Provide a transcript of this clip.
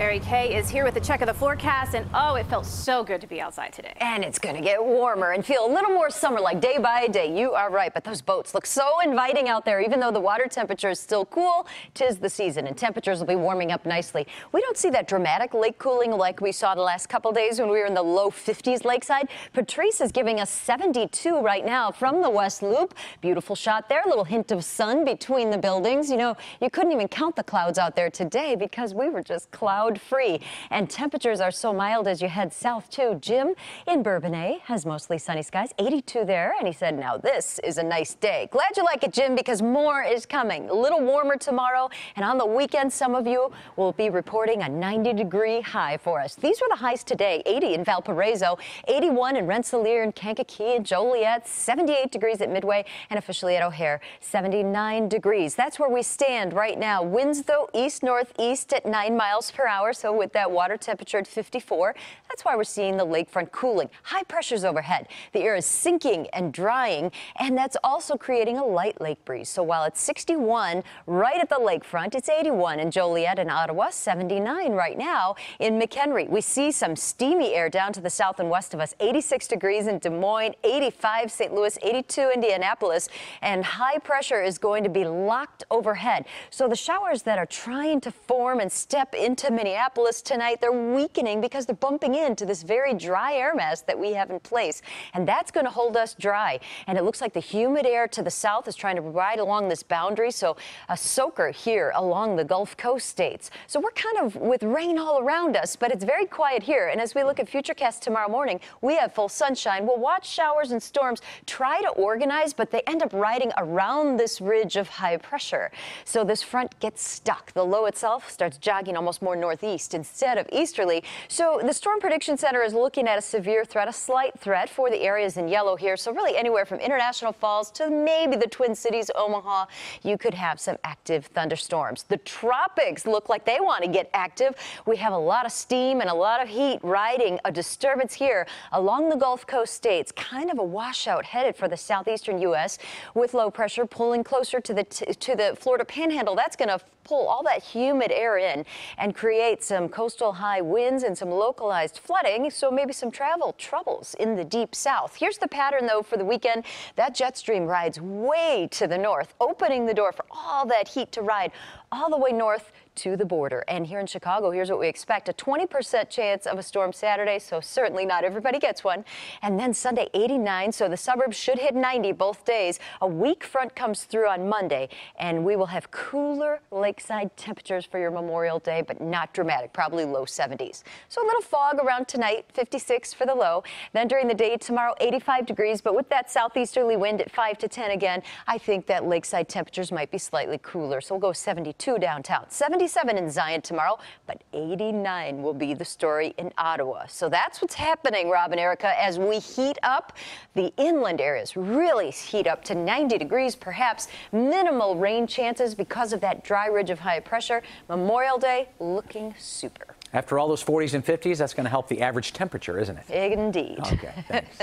Mary Kay is here with a check of the forecast, and oh, it felt so good to be outside today. And it's going to get warmer and feel a little more summer-like day by day. You are right, but those boats look so inviting out there. Even though the water temperature is still cool, 'tis the season, and temperatures will be warming up nicely. We don't see that dramatic lake cooling like we saw the last couple days when we were in the low 50s lakeside. Patrice is giving us 72 right now from the West Loop. Beautiful shot there, a little hint of sun between the buildings. You know, you couldn't even count the clouds out there today because we were just cloud free, and temperatures are so mild as you head south too. Jim in Bourbonnais has mostly sunny skies, 82 there, and he said, now this is a nice day. Glad you like it, Jim, because more is coming. A little warmer tomorrow, and on the weekend some of you will be reporting a 90-degree high for us. These were the highs today: 80 in Valparaiso, 81 in Rensselaer and Kankakee and Joliet, 78 degrees at Midway, and officially at O'Hare, 79 degrees. That's where we stand right now. Winds though east-northeast at 9 miles per hour. So with that water temperature at 54, that's why we're seeing the lakefront cooling. High pressures overhead. The air is sinking and drying, and that's also creating a light lake breeze. So while it's 61 right at the lakefront, it's 81 in Joliet and Ottawa, 79 right now in McHenry. We see some steamy air down to the south and west of us. 86 degrees in Des Moines, 85 St. Louis, 82 Indianapolis, and high pressure is going to be locked overhead. So the showers that are trying to form and step into Minneapolis tonight, they're weakening because they're bumping into this very dry air mass that we have in place, and that's going to hold us dry. And it looks like the humid air to the south is trying to ride along this boundary, so a soaker here along the Gulf Coast states. So we're kind of with rain all around us, but it's very quiet here. And as we look at Futurecast tomorrow morning, we have full sunshine. We'll watch showers and storms try to organize, but they end up riding around this ridge of high pressure. So this front gets stuck. The low itself starts jogging almost more northeast instead of easterly. So the Storm Prediction Center is looking at a severe threat, a slight threat for the areas in yellow here. So really anywhere from International Falls to maybe the Twin Cities, Omaha, you could have some active thunderstorms. The tropics look like they want to get active. We have a lot of steam and a lot of heat riding a disturbance here along the Gulf Coast states. Kind of a washout headed for the southeastern U.S. with low pressure pulling closer to the Florida Panhandle. That's going to pull all that humid air in and create some coastal high winds and some localized flooding, so maybe some travel troubles in the deep south. Here's the pattern, though, for the weekend. That jet stream rides way to the north, opening the door for all that heat to ride all the way north to the border. And here in Chicago, here's what we expect: a 20% chance of a storm Saturday, so certainly not everybody gets one. And then Sunday, 89, so the suburbs should hit 90 both days. A weak front comes through on Monday, and we will have cooler lakeside temperatures for your Memorial Day, but not dramatic, probably low 70s. So a little fog around tonight, 56 for the low. Then during the day tomorrow, 85 degrees, but with that southeasterly wind at 5 to 10 again, I think that lakeside temperatures might be slightly cooler. So we'll go 72 downtown, 77 in Zion tomorrow, but 89 will be the story in Ottawa. So that's what's happening, Rob and Erica, as we heat up. The inland areas really heat up to 90 degrees, perhaps minimal rain chances because of that dry ridge of high pressure. Memorial Day looking super. After all those 40s and 50s, that's going to help the average temperature, isn't it? Indeed. Okay, thanks.